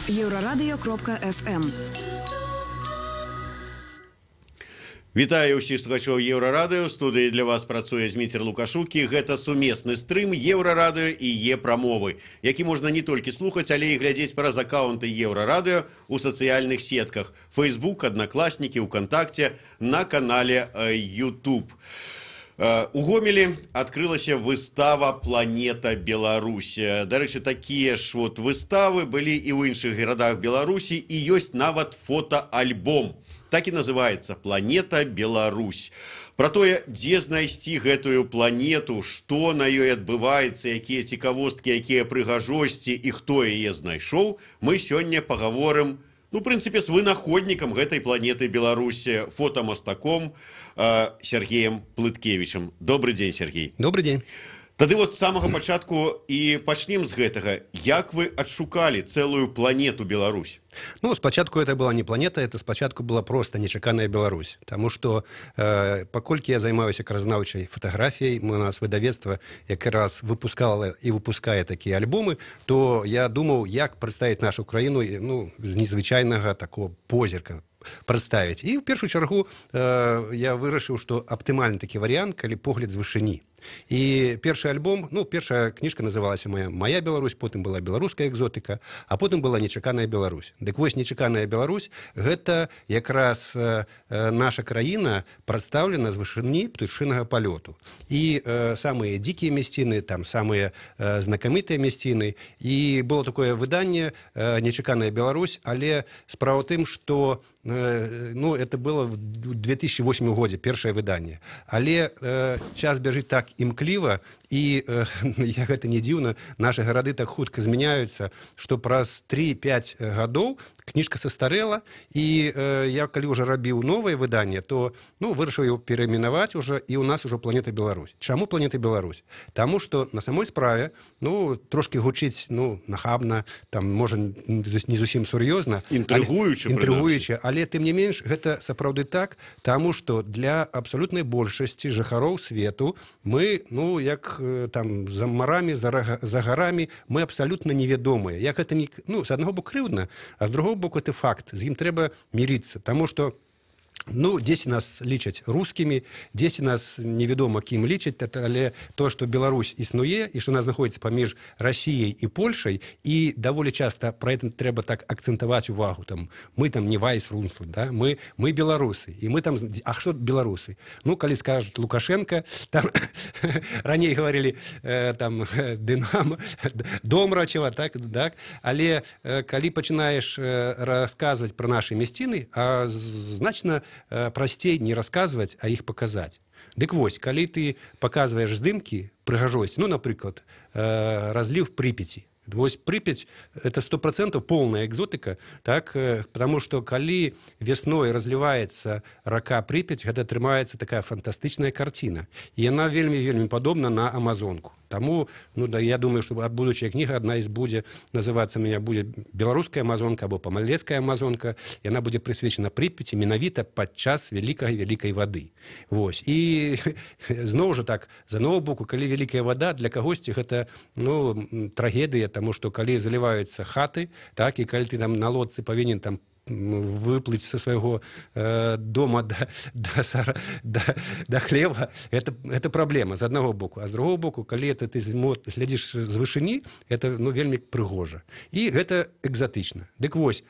Еврорадио.FM. Вітаю ўсіх слухачоў Еўрарадыё. Студыі для вас працуе Зміцер Лукашук, і гэта сумесны стрым Еўрарадыё і Е-прамовы, які можна не толькі слухаць, але і глядзець праз акаунты Еўрарадыё у сацыяльных сетках Facebook, Одноклассники, ВКонтакте, на канале YouTube. У Гомелі адкрылася выстава «Планета Беларусь». Дарэчы, такія ж выставы былі і ў іншых гарадах Беларусі, і ёсць нават фотоальбом. Так і называецца «Планета Беларусь». Про тое, дзе знайсці гэтую планету, што на ёй адбываецца, якія цікавосткі, якія прыгажосці і хто яе знайшоў, мы сёння пагаворым, в прынцыпе, з вынаходнікам гэтай планеты Беларусі, фотамастаком Сергеем Плыткевічем. Добрый дзень, Сергей. Добрый дзень. Тады з самага пачатку і пачнем з гэтага. Як вы адшукалі цэлую планету Беларусь? Спачатку это была не планета, это спачатку была просто нечаканая Беларусь. Таму што, паколькі я займаюся кразнаўчай фатаграфіяй, у нас выдавецтва якраз выпускала і выпускае такія альбомы, то я думаў, як прадставіць нашу краіну з незвычайнага такого позірка прадставіць. І ў першую чаргу я вырашыў, што аптымальны такі варыянт, калі погляд з вышыні. І першы альбом, першая кніжка называлася «Моя Беларусь», потым была «Беларуская экзотыка», а потым была «Нечаканая Беларусь». Дык вось «Нечаканая Беларусь» — гэта якраз наша краіна прадстаўлена з вышыні птушынага палёту. І самыя дзікія мясціны, там самыя знакамітыя мясціны. І было такое выданне «Нечаканая Беларусь», але справа ў тым, што это было в 2008 годзе, першае выданне. Але час бяжыць так імкліва, і гэта не дзіўна, нашы гарады так хутка змяняюцца, што праз 3-5 гадоў кніжка састарэла, і я калі ўжо рабіў новае выданне, то вырашыў яго перайменаваць уже, і ў нас ужо «Планета Беларусь». Чаму «Планета Беларусь»? Таму што на самой справе, трошки гучыць нахабна, там, можа, не зусім сур'ёзна, інтрыгуючы, але тым не менш гэта сапраўды так, таму што для абсалютнай большасці жыхароў свету мы, як там за марамі, за гарамі, мы абсалютна невядомыя. Як гэта не, з аднаго боку крыўдна, а з другого боку это факт. З ім трэба мірыцца, таму што дзесьці нас лічаць рускімі, дзесьці нас невядома кім лічаць, але то, што Беларусь існуе і што нас знаходзіцца паміж Расіяй і Польшай, і даволі часта пра гэта трэба так акцэнтаваць увагу. Мы там не Вайс-Рунсланд, да? Мы беларусы. І мы там... А што беларусы? Калі скажуць Лукашенко, там раней гаварылі там Дынамо, Домрачева, так? Але калі пачынаеш расказваць пра нашы мясціны, значна прасцей не расказваць, а іх паказаць. Дык вось, калі ты паказваеш здымкі, прыгажосць, напрыклад, разліў Припяти. Вось Припять — это 100% полная экзотика, так, потому что калі весной разливается рака Припять, гэта атрымаецца такая фантастычная картина. І яна вельмі падобна на Амазонку. Таму, я думаю, што будучая кніга адна з будзе называцца будзе «Беларуская Амазонка» або «Памалецкая Амазонка». Яна будзе прысвечана Припяці менавіта падчас вялікай вады. Вось. І зноў жа так, з аднаго боку, калі вялікая вада, для кагосьці гэта трагедыя, таму што калі заліваюцца хаты, так, і калі ты там на лодцы павінен там выплыць са свайго дома да хлева, это праблема з аднаго боку. А з другого боку, калі ты глядзіш з вышыні, это вельмі прыгожа. І гэта экзатычна. Дык вось,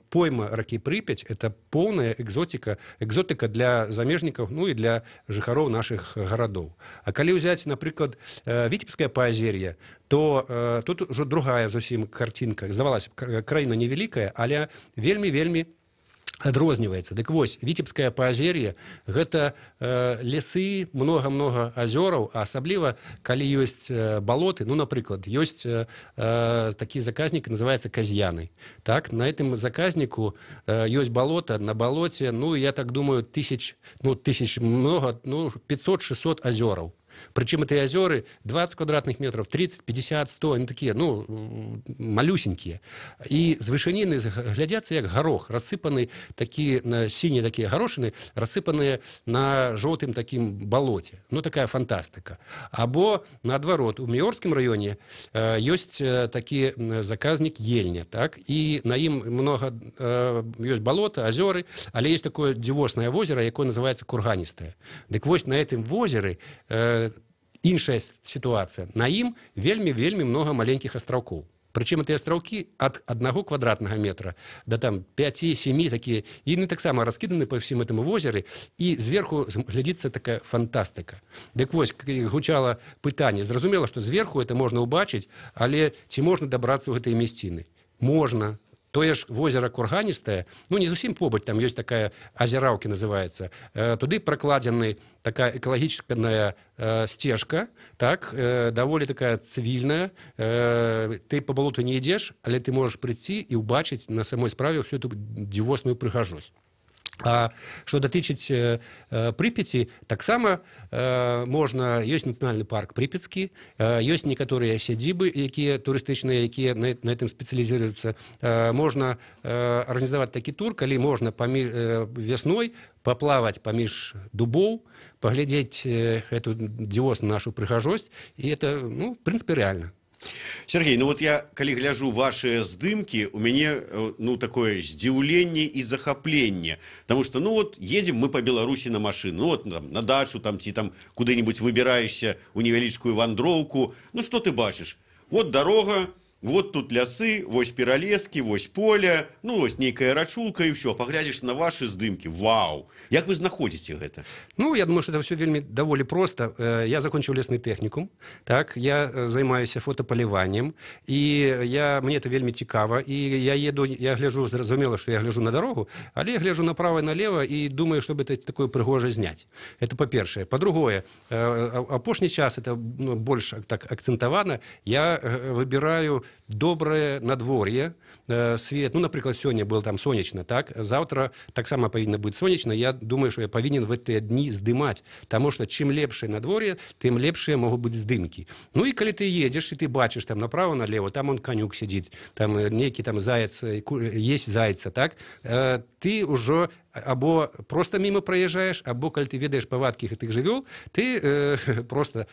пойма ракі Припять — это полная экзотика для замежнікаў, і для жыхароў нашых гарадоў. А калі ўзяць, напрыклад, Віцебскае паазер'е, то тут ужо другая зусім картинка. Здавалася б, краіна невялікая, але вельмі адрозніваецца. Дык вось, Віцебскае паазер'е — гэта лясы, многа азёраў, а асабліва, калі ёсць балоты, напрыклад, ёсць такі заказнік, называецца Казьяны. Так, на этом заказніку ёсць балота, на балоце, я так думаю, 500-600 азёраў. Причем эти озеры 20 квадратных метров, 30, 50, 100, они такие, ну, малюсенькие. И с вышынины глядятся, как горох, рассыпанный, такие синие такие горошины, рассыпанные на желтым таким болоте. Ну, такая фантастика. Або, наоборот, у Міорскім районе есть такие заказник Ельня, так, и на им много есть болота, озеры, але есть такое дзівоснае озеро, якое называется Курганістае. Дык вось на этом озеры іншая ситуация. На ім вельмі много маленьких островков. Причем эти островки от 1 квадратного метра до там 5-7 такие, и они так само раскиданы по всем этому озеру, и сверху глядится такая фантастика. Так вот, гучало питание, зразумело, что сверху это можно убачить, але ці можно добраться в этой местины? Можно. Тое ж возера Курганістае, ну не зусім побач, там ёсць такая азераўкі называется, туды прокладзены такая экалагічная сцежка, так, даволі такая цывільная, ты по болоту не ідзеш, але ты можаш прыйсці і ўбачыць на самой справе всю эту дзівосную прыгажосць. А что датычыць Припяти, таксама можна, ёсць нацыянальны парк Припяцкі, ёсць некаторыя сядзібы, якія турыстычныя, якія на этом спецыялізуюцца. Можна арганізаваць такі тур, калі можна вясной паплаваць паміж дубоў, паглядзець эту дзівосную нашу прыгажосць, і это, ну, в прынцыпе, рэальна. Сергей, ну вот я, калі гляжу ваши здымки, у меня, ну, такое здзіўленне и захапленне, потому что, ну, вот едем мы по Беларуси на машину, ну, вот там, на дачу, там, ці там куды-нибудь выбираешься у невялічкую вандроўку, ну, что ты бачишь? Вот дорога, вот тут лясы, вось пералескі, вось поле, ну, вось нейкая рачулка, и все, поглядишь на ваши здымки, вау! Як вы знаходзіце гэта? Ну, я думаю, что это все вельмі даволі просто. Я закончил лесный техникум, так, я займаюся фотополіваннем, и мне это вельмі цікава, и я еду, я гляжу, зразумела, что я гляжу на дорогу, але я гляжу направо и налево, и думаю, чтобы это такое прыгожа зняць. Это по-першае. По-другое, апошні час, это, ну, больш так акцентавана, я выбираю добрае надвор'е, свет, ну, напрыклад, сёння было там сонечна, так, завтра таксама павінна быць сонечна, я думаю, что я павінен в гэтыя дні здымаць, потому что чым лепшае надвор'е, тым лепшыя могуць быць здымкі. Ну, і калі ты едзеш, і ты бачыш там направо налево, там он конюк сидит, там нейкі там заяц, есть зайца, так, ты ўжо або просто мимо проезжаешь, або, калі ты ведаеш павадкі гэтых жывёл, ты просто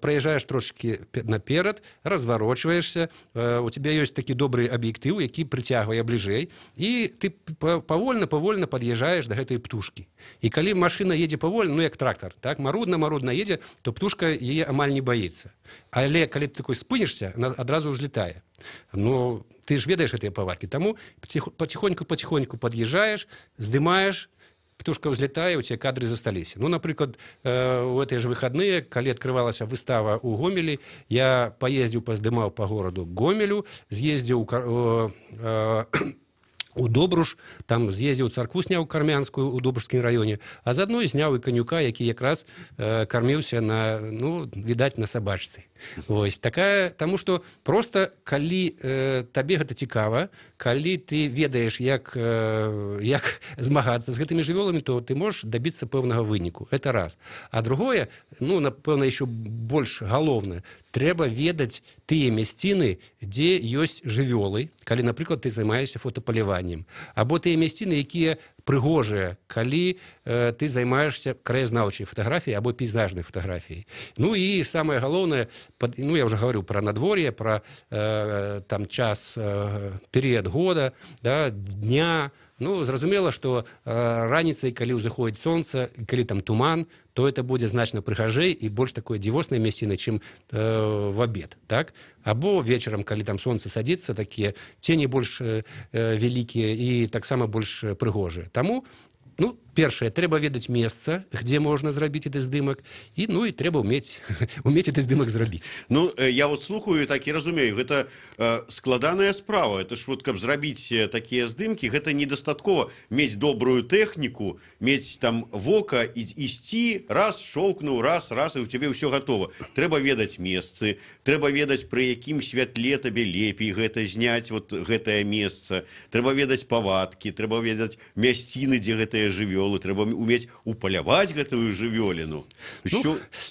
проезжаешь трошки наперад, разворачиваешься, у тебя есть такі добрый объектив, які притягивае бліжэй, і ты повольно подъезжаешь до гэтай птушки. І калі машина едзе повольно, ну як трактор, так, марудна едзе, то птушка яе амаль не боится. Але калі ты такой спынішься, она адразу взлетае. Ну, ты ж ведаешь гэтыя павадкі, таму потихоньку подъезжаешь, здымаешь, птушка взлетае, у тебя кадры засталіся. Ну, напрыклад, у этой же выходные, калі открывалася выстава у Гомелі, я поездзіў, паздымаў по городу Гомелю, з'ездзіў у Добруж, там з'ездзіў царкву, сняў кармянскую у Добружскім раёне, а заодно зняў і канюка, які якраз карміўся на, ну, відаць, на сабачцы. Вось такая, тому что просто калі табе гэта цікава, калі ты ведаеш, як змагацца з гэтымі жывёламі, то ты можаш добиться пэўнага выніку. Это раз. А другое, ну, напэўна, еще больш галоўнае, трэба ведаць тыя мясціны, дзе ёсць жывёлы, калі, напрыклад, ты займаешься фотопаліваннем, або тыя мясціны, якія прыгожыя, калі ты займаешься краязнаўчай фотографіяй або пейзажнай фотографіяй. Ну і самае галоўнае, ну я уже говорю про надворье, про там час, период года, да, дня. Ну, зразумела, что раніцай, калі ўзыходзіць сонца, калі там туман, то это будзе значна прыгажэй і больш такое дзівоснае мясціны, чым в обед, так? Або вечарам, калі там сонца садзіцца, такія цені больш вялікія і таксама больш прыгожыя. Таму, ну, першае, трэба ведаць месца, где можна зрабіць гэты здымак, і, ну, і трэба уметь гэты здымак зрабіць. Ну, я вот слухаю, так і разумею, гэта складаная справа. Это ж вот, каб зрабіць такія здымкі, гэта недастаткова мець добрую тэхніку, мець там вока, ісці, раз, шоўкнуў, раз, і у цябе ўсё гатова. Трэба ведаць месцы, трэба ведаць, пры якім святле табе лепей гэта зняць, вот гэтае месца, трэба ведаць павадкі, трэба ведаць мясціны, дзе гэтыя гэтыя жывёлы, трэба уметь упаляваць гэтую жывёліну.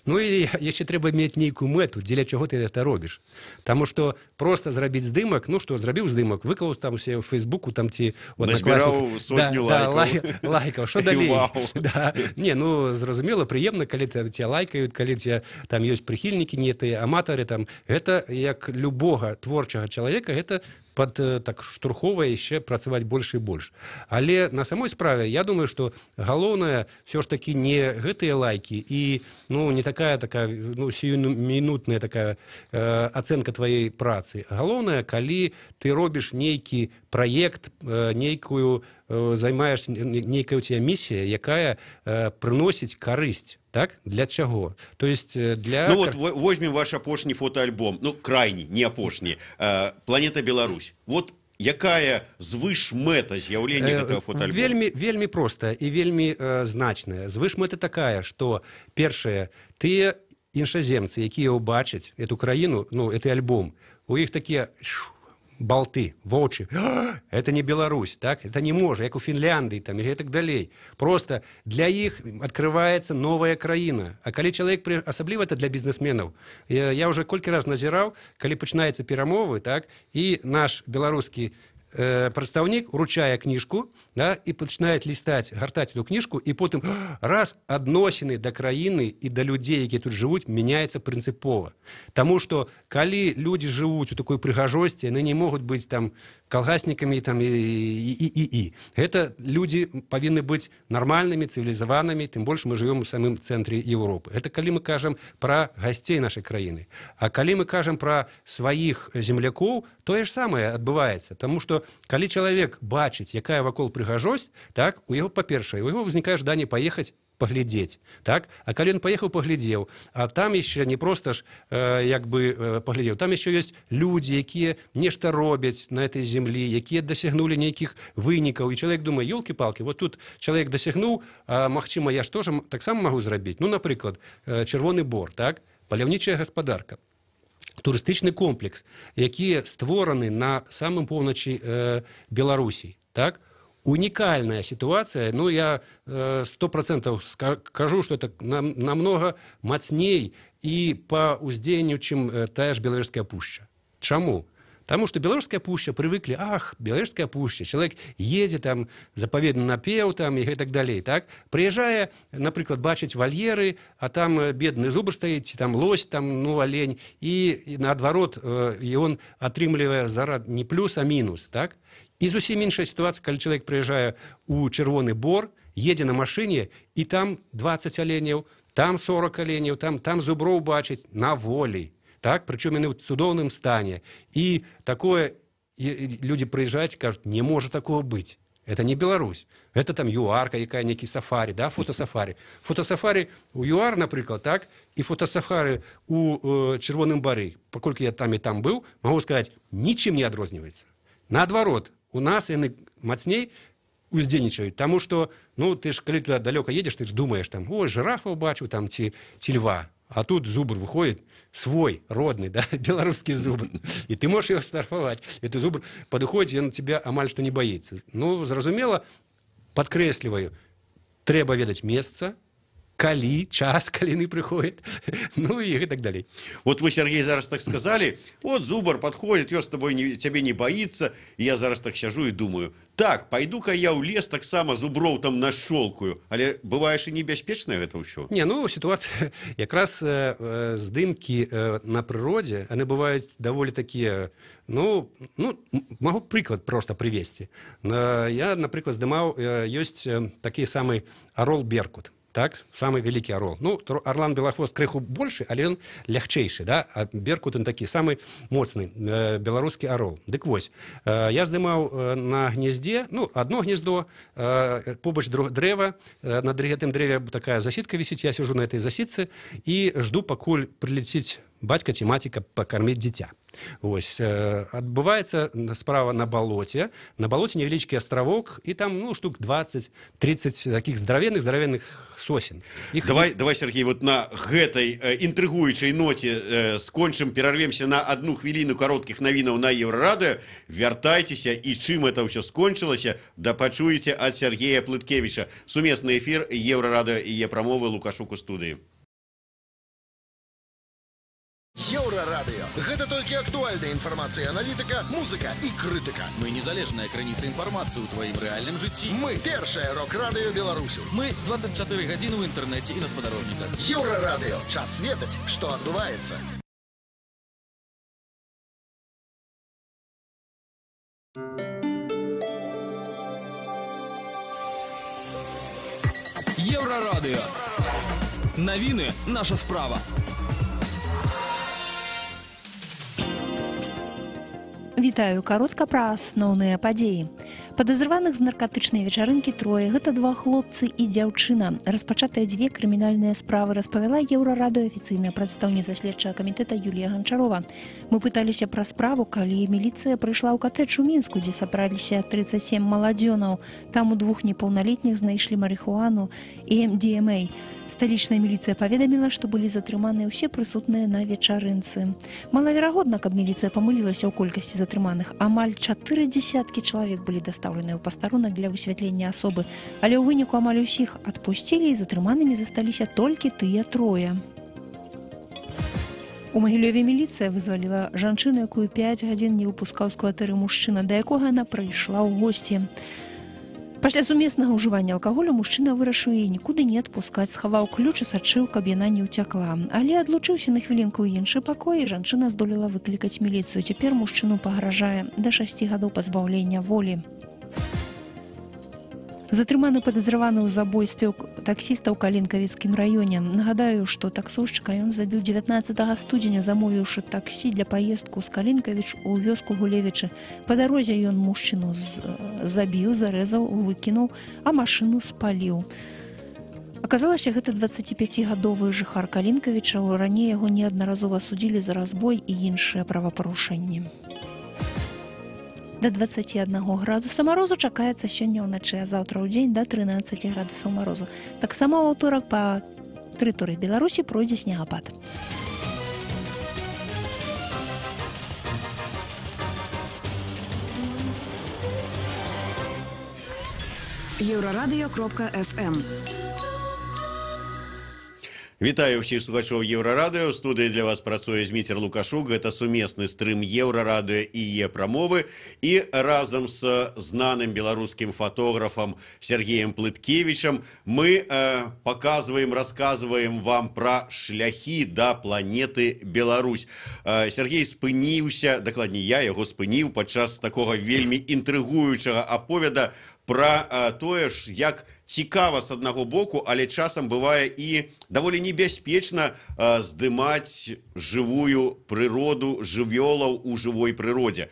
Ну і яшчэ трэба мець нейкую мэту, дзеля чаго ты это робіш. Таму што просто зрабіць здымак, ну што, зрабіў здымак, выклаў там усе ў Фейсбуку, там ці назбіраў сотню лайкаў. Што далей? Не, ну, зразумела, прыемна, калі тебя лайкаюць, калі тебя там ёсць прыхільнікі, не тыя аматары, там, гэта, як любога творчага чалавека, гэта так штурхова яшчэ працаваць больш і больш. Але на самой справе я думаю, што галоўнае все ж таки не гэтыя лайкі і не такая сіюмінутная такая ацэнка тваёй працы. Галоўнае, калі ты робіш нейкі праект, нейкую займаеш, нейкая у тебя місія, якая прыносіць карысць. Так? Для чаго? То есть для... Ну вот возьмем ваш апошні фотоальбом, ну крайні, не апошні, «Планета Беларусь». Вот якая звышмэта з'яўлення гэтага фотоальбома? Вельмі простая і вельмі значная. Звышмэта такая, што першае, тыя іншаземцы, якія ўбачаць эту краіну, ну, гэты альбом, у іх такія... болты, вочы. Это не Беларусь, так? Это не можа, як у Фінляндыі, там, і так далей. Просто для іх открываецца новая краіна. А калі чалавек, асабліва это для бізнесменаў, я уже колькі раз назіраў, калі пачынаецца перамовы, так, і наш беларускі прадстаўнік уручае кніжку, да, і пачынаюць лістаць, гартаць эту кніжку, і потым раз адносіны да краіны і да людзей, якія тут жывуць, мяняецца прынцыпова. Таму што калі людзі жывуць у такой прыгажосці, яны не могуць быць там калгаснікамі там, і. Гэта людзі павінны быць нармальнымі, цывілізаванымі, тым больш мы жывём у самым цэнтры Еўропы. Гэта калі мы кажам пра гасцей нашай краіны. А калі мы кажам пра сваіх землякоў, тое ж самае адбываецца. Таму што калі чалавек бачыць, якая вакол прыгажосць, так, у яго, па-першае, у яго ўзнікае жаданне паехаць паглядзець, так? А калі ён паехаў, паглядзеў, а там яшчэ не проста ж як бы паглядзеў, там яшчэ ёсць людзі, якія нешта робяць на этой землі, якія дасягнулі нейкіх вынікаў, і чалавек думае, ёлкі-палкі, вот тут чалавек дасягнуў, а магчыма, я ж тоже таксама магу зрабіць. Ну, напрыклад, Чырвоны Бор, так? Паляўнічая гаспадарка, турыстычны комплекс, які створаны на самым поўначы Беларусі, так? Уникальная ситуация, ну, я 100% скажу, что это намного мацней и по уздзеянню, чем тая ж Беловежская пушча. Чаму? Потому что Беловежская пушча привыкли, Беловежская пушча, человек едет там, заповедный напев там и так далее, так? Приезжая, например, бачить вольеры, а там бедный зубр стоит, там лось, там, ну, олень, и наадварот, и он атрымлівае зарад не плюс, а минус, так? І зусім іншая ситуація, калі чалавек прыязджае ў Чырвоны Бор, едзе на машыне, і там 20 аленяў, там 40 аленяў, там зуброў бачыць на волі. Так? Прычым яны ў цудоўным стане. І такое людзі прыязджаюць і кажуць, не можа такого быць. Это не Беларусь. Это там ЮАР, якая нейкі сафарі, да? Фотосафарі. Фотосафарі у ЮАР, напрыклад, так? І фотосафарі у Чырвоным Бары, паколькі я там і там быў, магу сказаць, нічым не адрозніваецца. Наадварот, у нас яны мацней уздзейнічаюць, таму што, ну, ты ж, калі туды далёка едзеш, ты ж думаеш, там, о, жирафа бачу, там, ці льва, а тут зубр выходит свой, родный, да, беларускі зубр, і ты можаш яго сфотаграфаваць, і ты зубр падыходзіць, ён тебя амаль што не баіцца. Ну, зразумела, падкрэсліваю, трэба ведаць месца, калі, час, калі яны прыходят, ну и так далее. Вот вы, Сергей, зараз так сказали, вот зубр подходит, ён с тобой тебе не боится, и я зараз так сяжу и думаю, так, пойду-ка я ў лес таксама зуброў там нашолкаю, але бываеш і небяспечнае гэта ўсё? Не, ну, ситуация, якраз здымкі на прыродзе, яны бываюць даволі такія, ну, могу прыклад просто привесці. Я, напрыклад, здымаў, ёсць такі самы арол Беркут. Так, самый великий орол. Ну, орлан белохвост крыху больше, але он лягчейший, да, а Беркут он такі самый моцны беларускі орол. Дык вось, я здымаў на гнездзе, ну, одно гнездо, побач дрэва, на гэтым дрэве такая засідка вісіць, я сижу на этой засідцы і жду, пакуль прилетіць бацька ці маціка пакарміць дзіця. Вось, адбываецца справа на балоце невялічкі астравок, і там, ну, штук 20-30 таких здоровенных сосен. Давай, Сергей, вот на гэтай інтрыгуючай ноце скончым, перарвемся на 1 хвіліну кароткіх навінаў на Еўрарадыё. Вяртайцеся, і чым это ўсё скончылася, да пачуеце ад Сергея Плыткевіча. Сумесны эфір Еўрарадыё і Е-прамовы, Лукашук у студыі. Еўрарадыё. Гэта толькі актуальная інфармацыя, аналітыка, музыка і крытыка. Мы незалежная крыніца інфармацыі ў тваім рэальным жыцці. Мы першае рок-радыё Беларусі. Мы 24 гадзіны ў інтэрнэце і на спадарожніках. Еўрарадыё. Час ведаць, што адбываецца. Еўрарадыё. Навіны наша справа. Вітаю, каротка пра асноўныя падзеі. Падазраваных з наркатычнай вечарынкі трое. Гэта 2 хлопцы і дзяўчына. Распачатыя 2 крымінальныя справы, распавяла Еўрарадыё афіцыйная прадстаўніца следчага камітэта Юлія Ганчарова. Мы пыталіся пра справу, калі міліцыя прыйшла ў катэдж у Мінску, дзе сабраліся 37 маладзёнаў. Там у 2 непаўналетніх знайшлі марыхуану і МДМА. Сталічная міліцыя паведаміла, што былі затрыманыя ўсе прысутныя на вечарынцы. Малаверагодна, каб міліцыя памылілася ў колькасці затрыманых. Амаль 4 дзесяткі чалавек былі дастаўленыя ў пастарунак для высвятлення асобы, але ў выніку амаль усіх адпусцілі, і затрыманымі засталіся толькі тыя трое. У Магілёве міліцыя вызваліла жанчыну, якую 5 гадзін не выпускаў з кватэры мужчына, да якога яна прыйшла ў госці. Пасля сумеснага ўжывання алкаголю мужчына вырашыў яе нікуды не адпускаць, схаваў ключ і сачыў, каб яна не ўцякла. Але адлучыўся на хвілінку ў іншы пакой, і жанчына здолела выклікаць міліцыю. Цяпер мужчыну пагражае да 6 гадоў пазбаўлення волі. Затрыманы падазраваны ў забойстве таксіста ў Калінкавіцкім раёне. Нагадаю, што таксоўшчыка ён забіў 19 студзеня, замовіўшы таксі для паездку з Калінкавіч у вёску Гулевічы. Па дарозе ён мужчыну забіў, зарэзаў, выкінуў, а машыну спаліў. Аказалася, гэта 25-гадовы жыхар Калінкавіча. Раней яго неаднаразова судзілі за разбой і іншыя правапарушэнні. До 21 градуса морозу чакаецца сёння ўначы, а заўтра ў дзень до 13 градусаў морозу. Таксама ў аўторак па тэрыторыі Беларусі пройдзе снегапад. Еўрарадыё.фм. Вітаю ўсіх слухачоў Еўрарадыё. У студыі для вас працуе Зміцер Лукашук. Гэта сумесны стрым Еўрарадыё і Е-прамовы. І разам з знаным беларускім фотографам Сергеем Плыткевічам мы показваем, расказваем вам пра шляхі да планеты Беларусь. Сергей спыніўся, дакладней, я яго спыніў падчас такога вельмі інтрыгуючага аповеда пра тое ж, як цікава з аднаго боку, але часам бывае і даволі небяспечна здымаць жывую прыроду, жывёлаў у жывой прыродзе.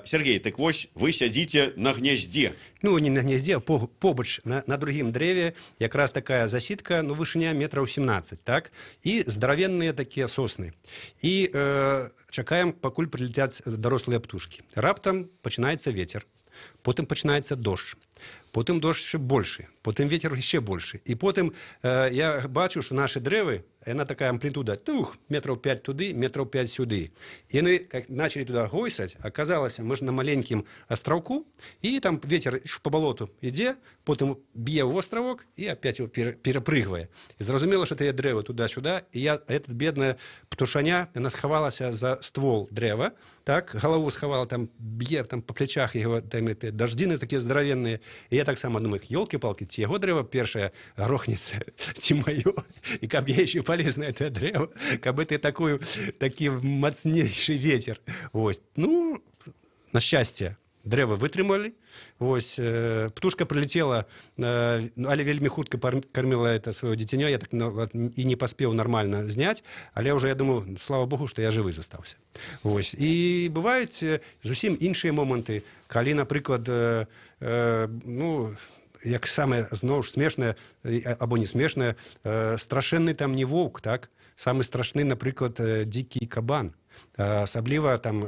Сергей, так вось, вы сядзіце на гняздзе. Ну, не на гняздзе, а побач на другім дрэве якраз такая засідка, ну, вышыня метраў 17, так? І здаравенныя такія сосны. І чакаем, пакуль прылетяць дарослыя птушкі. Раптам пачынаецца вецер, потым пачынаецца дождж. Потым дождж яшчэ большы, потым ветер яшчэ большы. І потым я бачу, што нашы дрэвы, яна такая амплітуда, метраў 5 туды, метраў 5 сюды. І яны начали туда гойсаць, аказалася, мы ж на маленькім астраўку, і там ветер по балоту ідзе, потым б'е ў астравок і опять его перапрыгвае. І зразумела, што тыя дрэвы туда-сюда, і этот бедная птушаня, яна схавалася за ствол дрэва, так, галаву схавала, там б'е там по плечах яго, там даждзіны такія здаравенныя. І я таксама думаю, ёлкі-палкі, ці яго дрэва першае грохнецца, ці маё, і каб я яшчэ полез на это дрэва, каб это такі мацнейшы ветер. Вось. Ну, на шчасце, дрэва вытрымалі. Вось, птушка прилетела, але вельмі хутка кормила это свое дзіцянё, я так і не паспеў нормально зняць, але уже я думаю, слава богу, што я жывы застаўся. Вось. І бываюць зусім іншыя моманты, калі, напрыклад, ну, як самае, зноў ж, смешнае, або не смешнае, страшэнны там не воўк, так? Самы страшны, напрыклад, дзікі кабан. асабліва там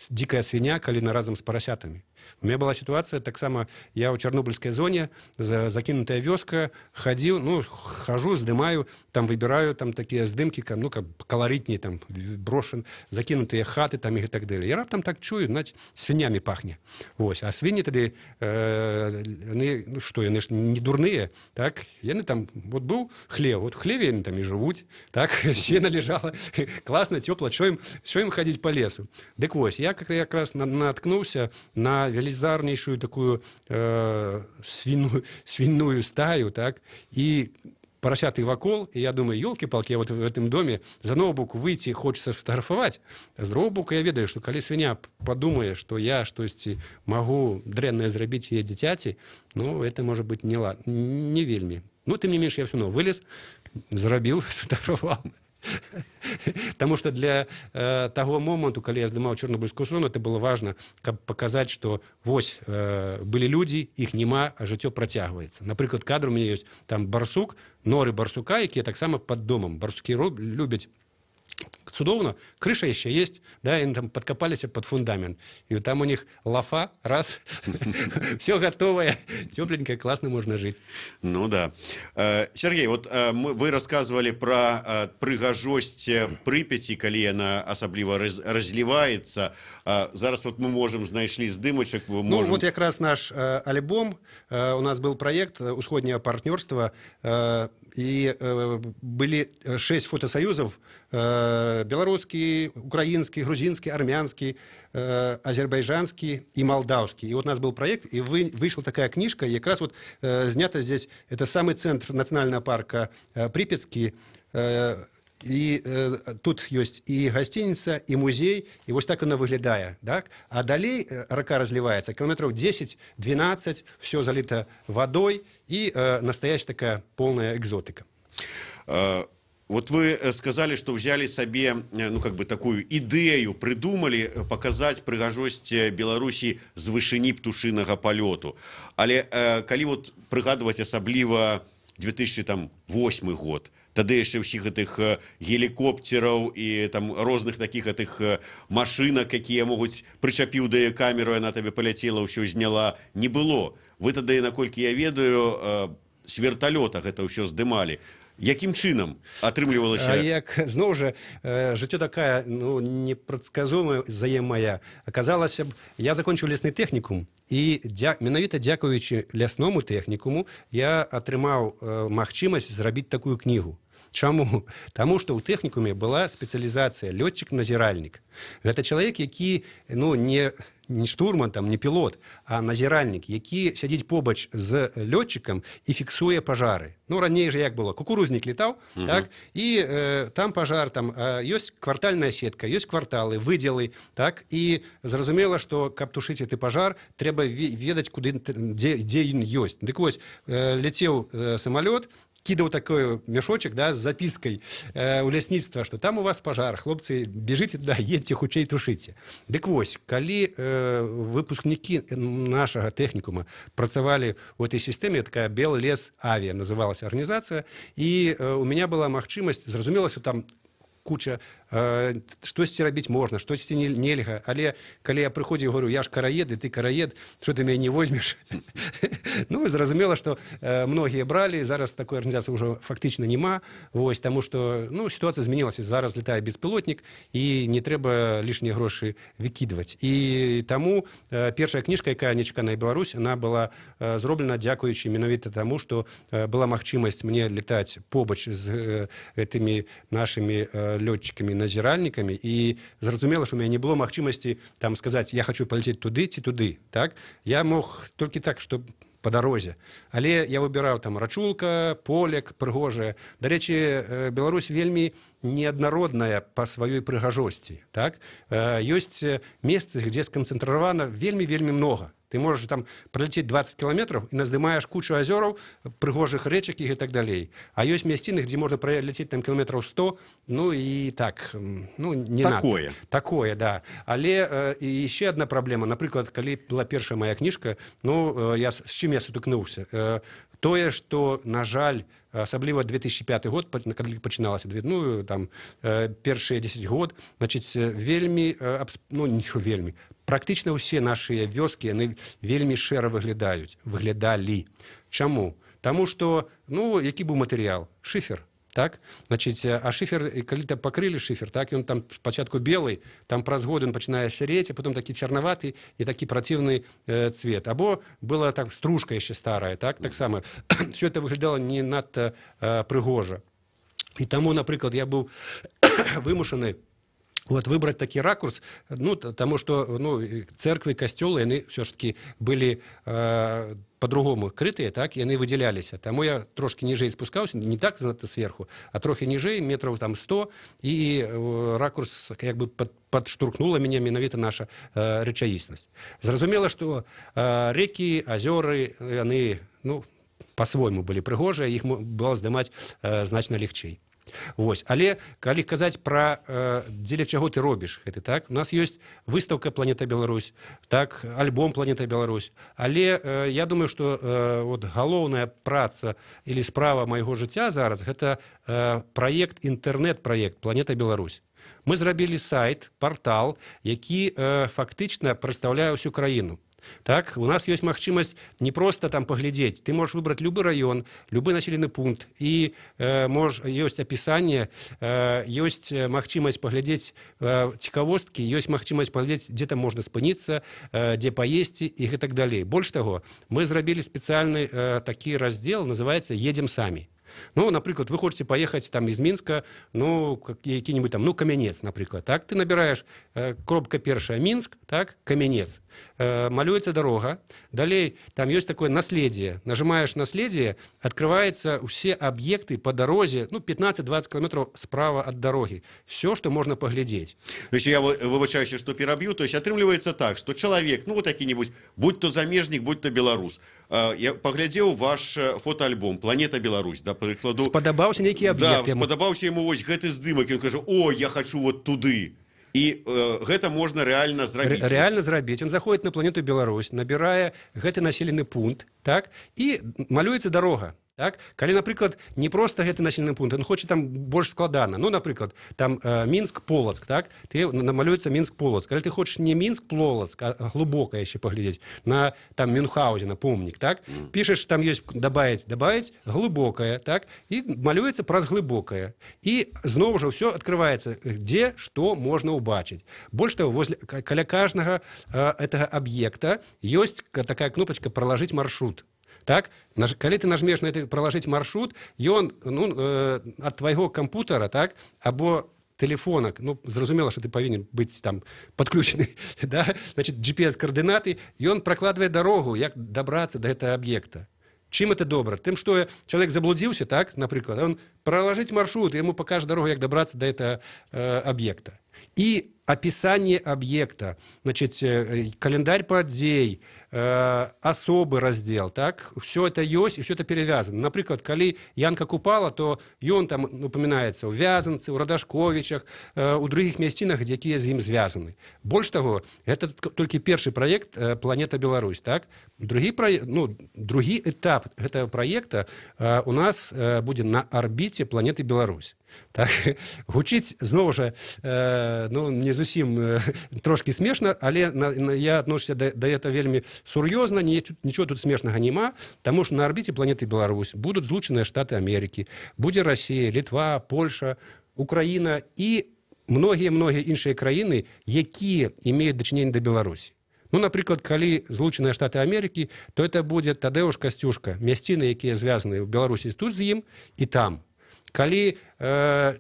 дзікая свіня, калі разам з парасятамі. У меня была ситуация, так само я в Чернобыльской зоне, закинутая вёска, хожу, сдымаю, там выбираю там такие сдымки, ну, как колоритнее, там, брошен, закинутые хаты там и так далее. Я раптом так чую, значит, свинями пахнет. Ось. А свиньи тогда, ну что, они ж не дурные, так? Яны там, вот был хлев, вот в хлеве они там и живут, так? Сено лежало, классно, тепло, что им ходить по лесу? Так вот, я как раз наткнулся на велизарнейшую такую свиную стаю, так, и поросятый вокол, и я думаю, елки-палки, я вот в этом доме за одного боку выйти хочется сфотографовать, а з другого боку я ведаю, что коли свиня подумае, что я штосьці могу дрэннае зрабіць яе дзіцяці, ну, это может быть не вельмі. Ну, тым не менш, я все равно вылез, зрабіў, сфотографовал. Потому что для того моменту, когда я сдымал Чернобыльскую зону, это было важно, как показать, что вось были люди, их нема, а жыццё працягваецца. Например, кадр у меня есть, там барсук, норы барсука, якія таксама под домом. Барсуки любят цудоўно, крыша еще есть, да, они там подкопались под фундамент. И там у них лафа, раз, все готовое, тепленькое, классно можно жить. Ну да. Сергей, вот вы рассказывали про прыгажосць Припяти, калі яна асабліва разливается. Зараз вот мы можем знайшлі здымачак. Ну вот как раз наш альбом, у нас был проект «Усходнее партнерство», и были 6 фотосоюзов: белорусский, украинский, грузинский, армянский, азербайджанский и молдавский. И вот у нас был проект, и вышла такая книжка, и как раз вот снята здесь, это самый центр национального парка Припятский, и тут есть и гостиница, и музей, и вот так оно выглядает, да? А далей рака разливается, километров 10-12, все залито водой, и настоящая такая полная экзотика. Вот вы сказали, что взяли себе, ну, как бы такую идею, придумали показать прыгажосць Беларусі з вышыні птушынага палёту. Але калі вот прыгадваць асабліва 2008 год, тады яшчэ ўсіх гэтых гелікоптераў і там розных такіх гэтых машынак, якія могуць, прычапіў да камеру, яна табе паляцела, ўсё зняла, не было. Вы тады, наколькі я ведаю, з верталёта гэта ўсё здымалі. Якім чынам атрымлівалася? Як зноў жа жыццё такая, ну, непрадказуемая взаемная. Аказалася б, я закончыў лесны тэхнікум, і менавіта дзякуючы лясному тэхнікуму я атрымаў магчымасць зрабіць такую кнігу. Чаму? Таму што ў тэхнікуме была спецыялізацыя лётчык-назіральнік. Гэта чалавек, які, ну, не штурман, там, не пілот, а назіральнік, які сядзіць побач з лётчыкам і фіксуе пажары. Ну, раней жа як было, кукурузнік летаў, так, і там пажар, там ёсць квартальная сетка, ёсць кварталы, выдзелы, так, і зразумела, што каб тушыць гэты пажар, трэба ведаць, куды, дзе ён ёсць. Дык вось, ляцеў самалёт, кидал такой мешочек, да, с запиской у лясніцтва, что там у вас пожар, хлопцы, бежите туда, едьте, хутчэй тушите. Дык вось, калі выпускники нашего техникума працавали в этой системе, такая Беллес-Авиа называлась организация, и у меня была магчымасць, зразумела, что там куча, штосьці рабіць можна, штосьці нельга, але калі я прыходзіў, говорю, я ж караед, і ты караед, што ты мяне не возьмеш? Ну, зразумела, што многія бралі, зараз такой арганізацыі ўжо фактычна няма, вось, таму што, ну, сітуацыя змянілася, зараз летае беспілотнік, і не трэба лішнія грошы выкідваць. І таму першая кніжка, якая «Нечаканая Беларусь», она была зроблена дзякуючы менавіта таму, што была магчымасць мне летаць побач з гэтымі нашымі лётчыкамі, назіральнікамі, і зразумела, што у мяне не было магчымасці там сказаць, я хочу палецець туды ці туды, так? Я мог толькі так, што по дарозе. Але я выбіраў там рачулка, полек, прыгожая. Дарэчы, Беларусь вельмі неаднародная па сваёй прыгажосці, так? Ёсць месцы, дзе сканцэнтравана вельмі-вельмі многа. Ты можешь там пролететь 20 километров и наздымаешь кучу озеров, пригожих речек и так далее. А есть местины, где можно пролететь там километров 100, ну и так, ну не такое. Надо. Такое, да. Але еще одна проблема. Например, когда была первая моя книжка, ну, я, с чем я сутыкнулся? тое, што, на жаль, асабліва 2005 год, калі пачыналася, ну, там, першыя 10 год, значыць, вельмі, ну, нічого вельмі, практычна ўсе нашыя вёскі, яны вельмі шэра выглядалі. Чаму? Таму што, ну, які быў матэрыял? Шыфер. Так? Значыць, а шыфер, калі пакрылі шыфер, так, ён там спачатку белый, там праз год ён пачынае сярэць, а потом такі чарнаваты і такі праціўны цвет. Або была так стружка яшчэ старая, так, таксама. Все это выглядало не надта прыгожа. І таму, напрыклад, я быў вымушаны вот выбрать такі ракурс, ну, таму што, ну, церквы, касцёлы, яны ўсё ж таки былі по-другому крытыя, так, яны выдзяляліся. Таму я трошки ніжэй спускаўся, не так занадта сверху, а трохи ніжэй, метраў там 100, і ракурс як бы падштурхнула мяне менавіта наша рэчаіснасць. Зразумела, што рекі, азёры, яны, ну, па-свойму былі прыгожыя, іх было здымаць значна легчэй. Вось. Але калі казаць пра дзеля чаго ты робіш гэта, так, у нас ёсць выстаўка «Планета Беларусь», так, альбом «Планета Беларусь», але я думаю, што вот галоўная праца или справа майго жыцця зараз гэта праект, інтэрнэт-праект «Планета Беларусь». Мы зрабілі сайт, партал, які фактычна прадстаўляе ўсю краіну. Так, у нас есть магчымасць не просто там паглядзець, ты можешь выбрать любы раён, любы населены пункт, і ёсць апісанне, ёсць магчымасць паглядзець цікавосткі, ёсць магчымасць паглядзець, дзе там можна спыніцца, дзе паесці і гэтак далей. Больш таго, мы зрабілі спецыяльны такі раздзел, называется «Едем самі». Ну, напрыклад, вы хочаце паехаць там из Мінска, ну, які-нибудь там, ну, Камянец, напрыклад, так, ты набираешь кропка першая Мінск, так, Камянец, малюецца дорога, далей там ёсць такое наследие, нажимаешь наследие, открывается все объекты по дорозе, ну, 15-20 километров справа от дороги, все, что можно поглядеть. То есть я выбачаюсь, что перебью, то есть отрымліваецца так, что человек, ну, вот такі-нибудь, будь то замежник, будь то беларус, я поглядзеў ваш фотоальбом «Планета Беларусь», да, прыкладу, спадабаўся нейкі аб'ект, да, спадабаўся яму вось гэты здымак, ён кажа: «О, я хочу вот туды». І гэта можна рэальна зрабіць. Рэальна зрабіць. Он заходит на «Планету Беларусь», набірае гэты населены пункт, так, і малюецца дарога. Так? Калі, напрыклад, не проста гэты населены пункт, он хоча там больш складана. Ну, напрыклад, там Мінск-Полацк, так? Ты намалюецца Мінск-Полацк. Калі ты хочаш не Мінск-Полацк, а глубока яшчэ паглядзець на там Мюнхгаузена помнік, так? Пішаш, там ёсць добавить глубокае, так? І малюецца праз глыбокае. І зноў жа ўсё открываецца, дзе што можна ўбачыць. Больш таго, каля каждага гэтага аб'екта ёсць такая кнопачка «Пролажыць маршрут». Так? Калі ты нажмеш на это «Проложить маршрут», ён, ну, ад твайго кампутара, так, або телефона, ну, зразумела, што ты павінен быць там подключены, да? Значит, GPS-координаты, і ён прокладывае дорогу, як добрацца до гэтага аб'екта. Чым это добра? Тым, што чалавек заблудзіўся, так, напрыклад, он проложить маршрут, яму пакажа дорогу, як добрацца до гэтага аб'екта. І описание объекта, значит, календарь падзей, особый раздел, так, все это есть и все это перевязано. Например, калі Янка Купала, то ён там упоминается у Вязанцы, у Радашковичах, у других мясцінах, якія з ім звязаны. Больш таго, это только первый проект «Планета Беларусь», так. Другі этап этого проекта у нас будет на орбите планеты Беларусь. Так, гучыць зноў жа, ну, не зусім трошки смешна, але я адношуся да этого вельмі сур'ёзна, нічого тут смешнага няма, таму што на арбіце планеты Беларусь будуць злучаныя Штаты Амерыкі, будзе Расія, Літва, Польша, Украіна і многія іншыя краіны, якія имеют дачыненне да Беларусі. Ну, напрыклад, калі злучаныя Штаты Амерыкі, то это будзе Тадеуш Касцюшка, мясціны, якія звязаны ў Беларусі тут з ім і там. Калі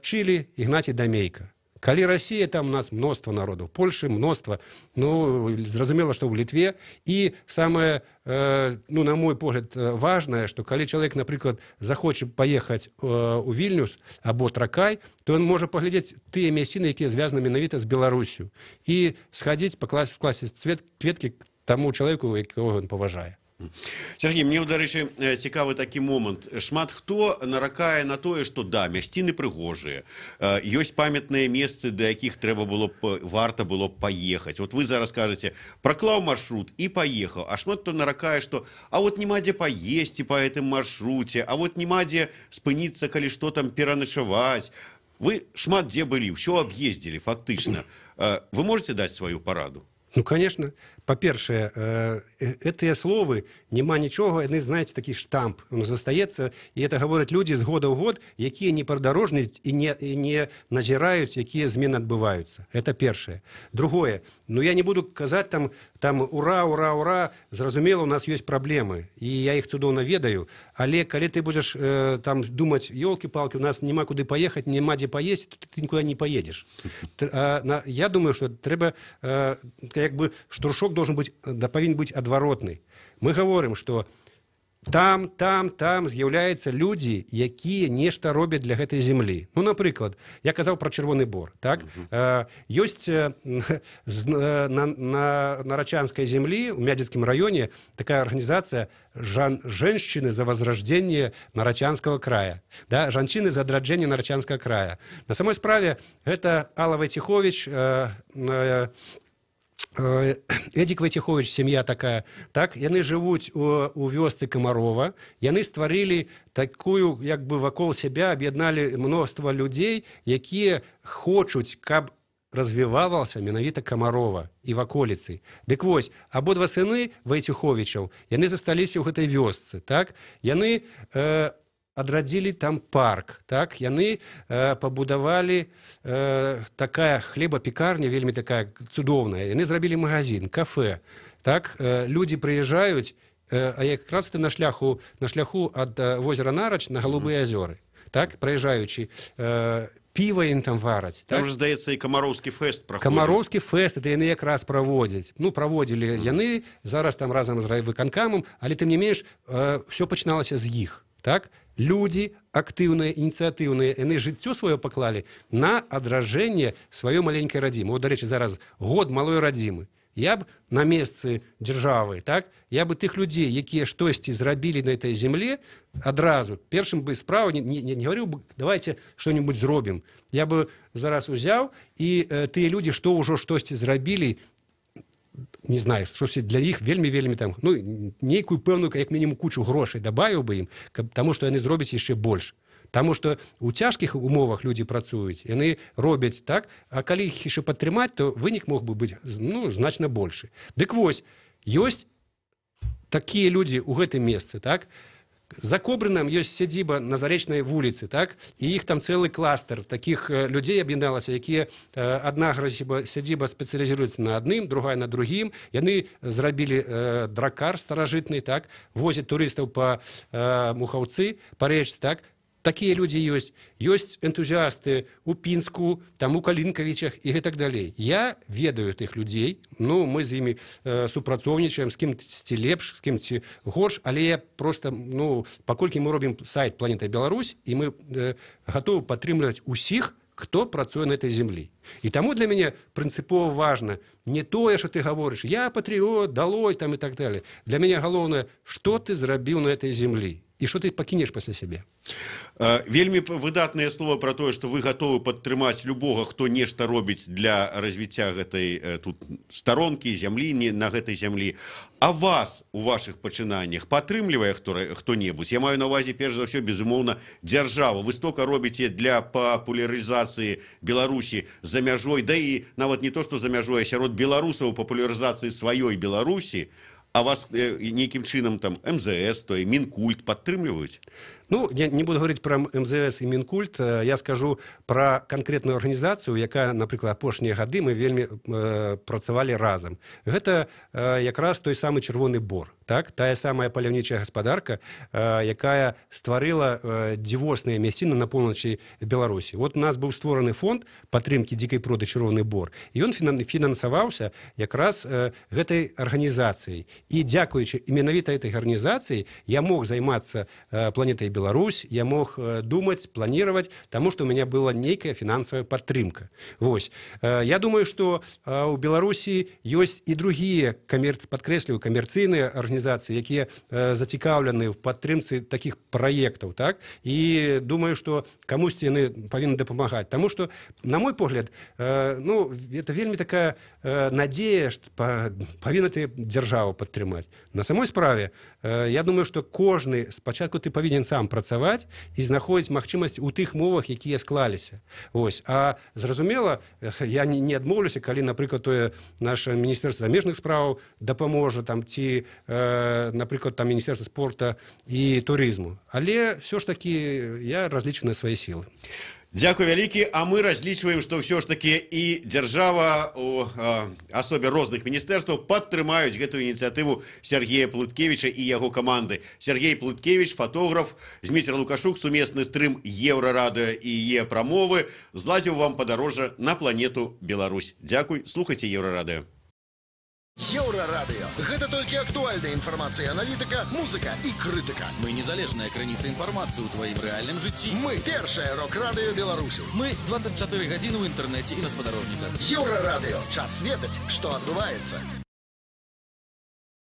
Чили, Игнатий Домейко. Калі Россия, там у нас множество народов. Польши множество. Ну, зразумела, что в Литве. И самое, ну, на мой погляд, важное, что калі человек, например, захочет поехать у Вильнюс або Тракай, то он может поглядеть тыя мясціны, якія звязаны менавіта з Беларусью. И сходить, покласть в классе кветки к тому человеку, якого он поважае. Сергей, мне, дарэчы, цікавы такі момант. Шмат хто наракае на тое, што да, мясціны прыгожыя, ёсць памятныя месцы, да якіх варта было б паехаць. Вот вы зараз кажаце, праклаў маршрут і паехаў, а шмат хто наракае, што а вот няма дзе паесці па гэтым маршруце, а вот няма дзе спыніцца, калі што там пераначаваць. Вы шмат дзе былі, ўсё аб'ездзілі фактычна. Вы можете даць сваю параду? Ну, конечно. По-першае, гэтыя словы, няма нічога, яны, знаете, такі штамп, он застаецца, і это гавораць людзі з года ў год, якія не падарожнююць і не назіраюць, якія змены адбываюцца. Это першае. Другое, ну, я не буду казаць там ура, ура, ура, зразумела, у нас ёсць праблемы, і я іх цудоўна ведаю, але калі ты будзеш там думаць, ёлкі-палкі, у нас няма куды паехаць, няма дзе паесці, то ты нікуды не поедешь. Я думаю, что трэба, как бы, штуршок повинен быть адваротны. Мы говорим, что там з'яўляюцца людзі, якія нешта робяць для гэтай землі. Ну, напрыклад, я казаў про Чырвоны Бор, так? Ёсць на Нарачанской землі, у Мядзельскім раёне, такая организация «Женщины за возрождение Нарачанского края». Да? «Жанчыны за адраджэнне Нарачанского края». На самой справе, это Алла Войцехович, Эдик Войцехович, сям'я такая, так, яны жывуць у вёсцы Камарова, яны стварылі такую, як бы вакол сябе аб'ядналі мноства людзей, якія хочуць, каб развівалася менавіта Камарова і ваколіцы. Дык вось, абодва сыны Войцеховічаў, яны засталіся ў гэтай вёсцы, так, яны адрадзілі там парк, так, яны пабудавалі такая хлебапекарня, вельмі такая цудоўная, яны зрабілі магазин, кафе, так, людзі прыязджаюць, а якраз это на шляху ад возера Нарач на Голубыя азёры, так, прыязджаючы, піва ім там вараць. Там же, здаецца, і Камароўскі фэст праходзіць. Камароўскі фэст, это яны якраз праводзяць. Ну, праводзілі яны, зараз там разам з райвыканкамам, але тым не менш, ўсё пачыналася з іх, так, люди актыўныя, ініцыятыўныя, яны жыццё сваё паклалі на адражэнне сваёй маленькай радзімы. Вот, дарэчы, зараз год малой радзімы. Я б на месцы дзяржавы, так, я бы тых людзей, якія штосьці зрабілі на этой земле, адразу, першым бы справа не говорил бы, давайте что-нибудь зробім. Я бы зараз узяў, і тыя людзі, што ўжо штосьці зрабілі, не знаю, что для іх вельмі там, ну, нейкую пэўную, як мінімум, кучу грошай дабавіў бы ім, таму што яны зробяць яшчэ больш. Таму што ў цяжкіх умовах людзі працуюць, яны робяць так, а калі іх яшчэ падтрымаць, то вынік мог бы быць, ну, значна большы. Дык вось, ёсць такія людзі ў гэтым месцы, так? За Кобрыном ёсць сядзіба на Заречнай вуліцы, так? І іх там цэлы кластер такіх людзей аб'ядналася, якія адна сядзіба спецыялізуецца на адным, другая на другім. Яны зрабілі дракар старажытны, так? Возяць турыстаў па Мухаўцы, па рэчцы, так? Такія людзі ёсць. Ёсць энтузіасты ў Пінску, там у Калінкавічах і гэтак далей. Я ведаю тых людзей, ну, мы з імі супрацоўнічаем, з кімсьці лепш, з кімсьці горш, але я просто, ну, паколькі мы робім сайт «Планета Беларусь», і мы гатовы падтрымліваць усіх, хто працуе на этой землі. І таму для мяне прынцыпова важна не тое, што ты гаворыш, я патрыёт, далой, там і так далее. Для мяне галоўнае, што ты зрабіў на этой землі. І што ты пакінеш пасля сябе? Вельмі выдатнае слово пра тое, што вы гатовы падтрымаць любога, хто нешта робіць для развіцця гэтай тут старонкі, зямлі, на гэтай зямлі. А вас у вашых пачынаннях падтрымлівае хто-небудзь? Я маю на ўвазе, перш за ўсё, безумоўна, дзяржава. Вы столько робіце для папулярызацыі Беларусі за мяжой, да і нават не то, што за мяжой, а сярод беларусаў папулярызацыі сваёй Беларусі, а вас нейкім чынам там МЗС, то і Мінкульт падтрымліваюць? Ну, я не буду говорить про МЗС и Минкульт, я скажу про конкретную организацию, якая, например, апошнія гады мы вельмі працавалі разом. Гэта якраз той самый Чырвоны Бор, так? Тая самая паляўнічая гаспадарка, якая стварыла дзівосныя мясціны на поўначы Беларусі. Вот у нас быў створаны фонд падтрымкі дзікай природы Чырвоны Бор, і ён фінансаваўся якраз гэтай арганізацыяй. І дзякуючы менавіта этой арганізацыі я мог займацца планетай Беларусь, я мог думать, планировать, потому что у меня была некая финансовая подтрымка. Вось. Я думаю, что у Беларусі ёсць і другие, подкрэсліваю, камерцыйныя арганізацыі, якія зацікаўлены в падтрымцы таких проектаў, так? І думаю, что камусьці яны павінны дапамагаць. Потому что, на мой погляд, это вельмі такая надея, што павінна ты дзяржаву падтрымаць. На самой справе, я думаю, что кожны спачатку ты павінен сам працаваць і знаходзіць магчымасць у тых мовах, якія склаліся. Ось. А зразумела, я не адмоўлюся, калі, напрыклад, тое наше Міністэрства замежных справаў дапаможа, там, ці, напрыклад, там, Міністэрства спорта і турызму. Але все ж таки я разлічваю на свае сілы. Дзякуй вялікі, а мы разлічваем, што ўсё ж такі і дзяржава у асобе розных міністэрстваў падтрымаюць гэтую ініцыятыву Сергея Плыткевіча і яго каманды. Сергей Плыткевич, фотограф, Зміцер Лукашук, сумесны стрым Еўрарадыё і Е-прамовы, зладзіў вам падарожжа на планету Беларусь. Дзякуй, слухайце Еўрарадыё. Еўрарадыё. Гэта толькі актуальная інфармацыя, аналітыка, музыка і крытыка. Мы незалежная крыніца інфармацыі ў тваім рэальным жыцці. Мы першае рок-радыё Беларусі. Мы 24 гадзіны ў інтэрнэце і на спадарожніках. Еўрарадыё. Час ведаць, што адбываецца.